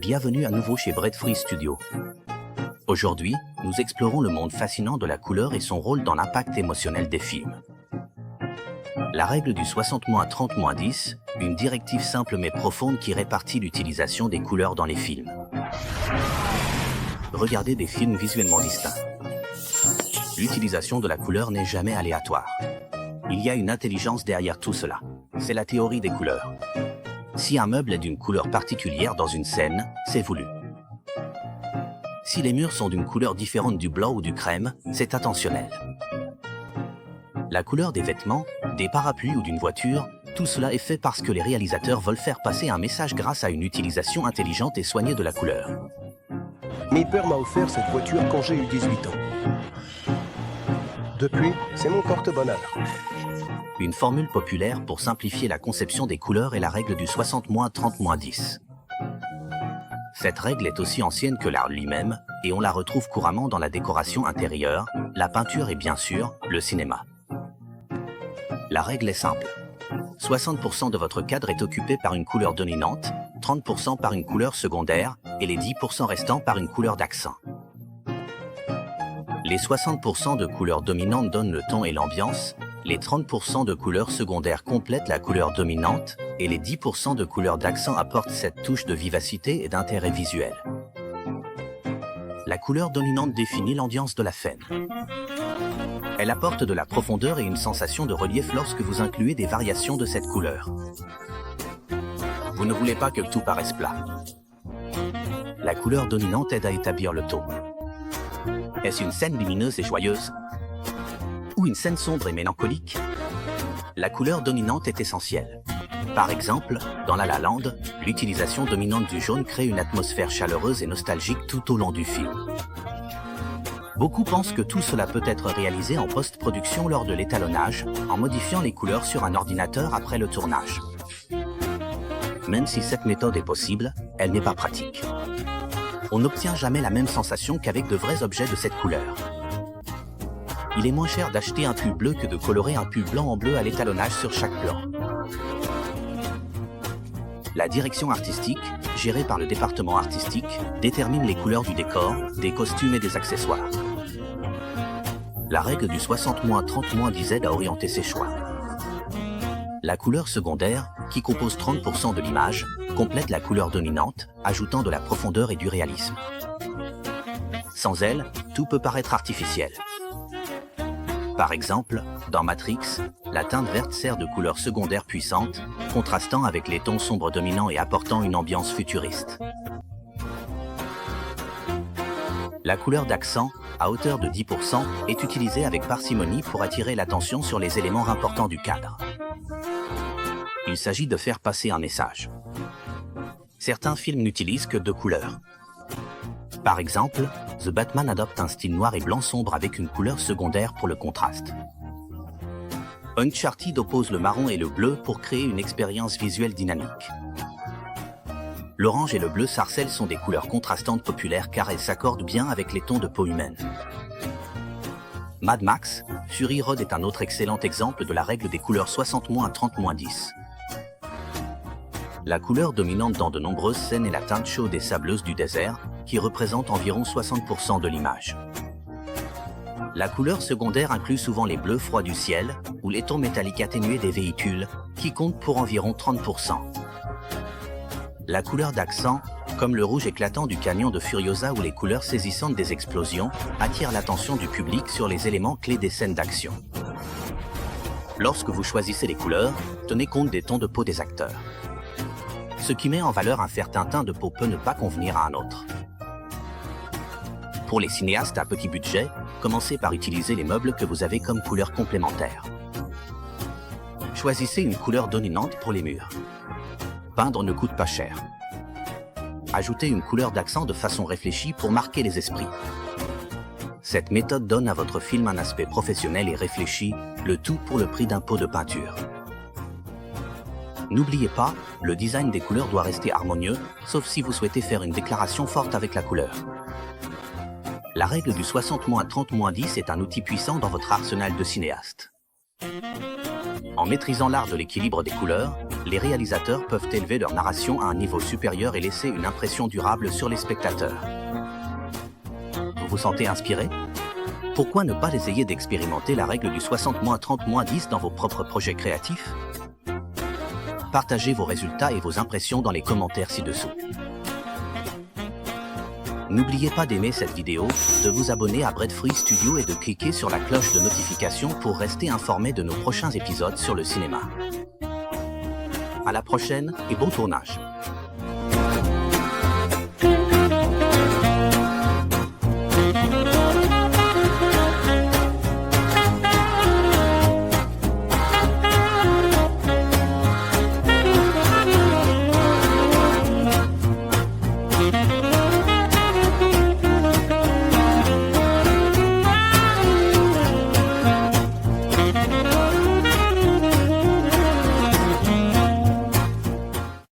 Bienvenue à nouveau chez Breadfree Studio. Aujourd'hui, nous explorons le monde fascinant de la couleur et son rôle dans l'impact émotionnel des films. La règle du 60-30-10, une directive simple mais profonde qui répartit l'utilisation des couleurs dans les films. Regardez des films visuellement distincts. L'utilisation de la couleur n'est jamais aléatoire. Il y a une intelligence derrière tout cela. C'est la théorie des couleurs. Si un meuble est d'une couleur particulière dans une scène, c'est voulu. Si les murs sont d'une couleur différente du blanc ou du crème, c'est intentionnel. La couleur des vêtements, des parapluies ou d'une voiture, tout cela est fait parce que les réalisateurs veulent faire passer un message grâce à une utilisation intelligente et soignée de la couleur. Mon père m'a offert cette voiture quand j'ai eu 18 ans. Depuis, c'est mon porte-bonheur. Une formule populaire pour simplifier la conception des couleurs est la règle du 60-30-10. Cette règle est aussi ancienne que l'art lui-même, et on la retrouve couramment dans la décoration intérieure, la peinture et bien sûr, le cinéma. La règle est simple. 60% de votre cadre est occupé par une couleur dominante, 30% par une couleur secondaire, et les 10% restants par une couleur d'accent. Les 60% de couleurs dominantes donnent le ton et l'ambiance, les 30% de couleurs secondaires complètent la couleur dominante, et les 10% de couleurs d'accent apportent cette touche de vivacité et d'intérêt visuel. La couleur dominante définit l'ambiance de la scène. Elle apporte de la profondeur et une sensation de relief lorsque vous incluez des variations de cette couleur. Vous ne voulez pas que tout paraisse plat. La couleur dominante aide à établir le ton. Est-ce une scène lumineuse et joyeuse? Ou une scène sombre et mélancolique? La couleur dominante est essentielle. Par exemple, dans La La Land, l'utilisation dominante du jaune crée une atmosphère chaleureuse et nostalgique tout au long du film. Beaucoup pensent que tout cela peut être réalisé en post-production lors de l'étalonnage, en modifiant les couleurs sur un ordinateur après le tournage. Même si cette méthode est possible, elle n'est pas pratique. On n'obtient jamais la même sensation qu'avec de vrais objets de cette couleur. Il est moins cher d'acheter un pull bleu que de colorer un pull blanc en bleu à l'étalonnage sur chaque plan. La direction artistique, gérée par le département artistique, détermine les couleurs du décor, des costumes et des accessoires. La règle du 60-30-10 aide à orienter ses choix. La couleur secondaire, qui compose 30% de l'image, complète la couleur dominante, ajoutant de la profondeur et du réalisme. Sans elle, tout peut paraître artificiel. Par exemple, dans Matrix, la teinte verte sert de couleur secondaire puissante, contrastant avec les tons sombres dominants et apportant une ambiance futuriste. La couleur d'accent, à hauteur de 10%, est utilisée avec parcimonie pour attirer l'attention sur les éléments importants du cadre. Il s'agit de faire passer un message. Certains films n'utilisent que deux couleurs. Par exemple, The Batman adopte un style noir et blanc sombre avec une couleur secondaire pour le contraste. Uncharted oppose le marron et le bleu pour créer une expérience visuelle dynamique. L'orange et le bleu sarcelle sont des couleurs contrastantes populaires car elles s'accordent bien avec les tons de peau humaine. Mad Max, Fury Road est un autre excellent exemple de la règle des couleurs 60-30-10. La couleur dominante dans de nombreuses scènes est la teinte chaude et sableuse du désert, qui représente environ 60% de l'image. La couleur secondaire inclut souvent les bleus froids du ciel, ou les tons métalliques atténués des véhicules, qui comptent pour environ 30%. La couleur d'accent, comme le rouge éclatant du canyon de Furiosa ou les couleurs saisissantes des explosions, attire l'attention du public sur les éléments clés des scènes d'action. Lorsque vous choisissez les couleurs, tenez compte des tons de peau des acteurs. Ce qui met en valeur un certain teint de peau peut ne pas convenir à un autre. Pour les cinéastes à petit budget, commencez par utiliser les meubles que vous avez comme couleur complémentaire. Choisissez une couleur dominante pour les murs. Peindre ne coûte pas cher. Ajoutez une couleur d'accent de façon réfléchie pour marquer les esprits. Cette méthode donne à votre film un aspect professionnel et réfléchi, le tout pour le prix d'un pot de peinture. N'oubliez pas, le design des couleurs doit rester harmonieux, sauf si vous souhaitez faire une déclaration forte avec la couleur. La règle du 60-30-10 est un outil puissant dans votre arsenal de cinéaste. En maîtrisant l'art de l'équilibre des couleurs, les réalisateurs peuvent élever leur narration à un niveau supérieur et laisser une impression durable sur les spectateurs. Vous vous sentez inspiré? Pourquoi ne pas essayer d'expérimenter la règle du 60-30-10 dans vos propres projets créatifs? Partagez vos résultats et vos impressions dans les commentaires ci-dessous. N'oubliez pas d'aimer cette vidéo, de vous abonner à Breadfree Studio et de cliquer sur la cloche de notification pour rester informé de nos prochains épisodes sur le cinéma. À la prochaine et bon tournage!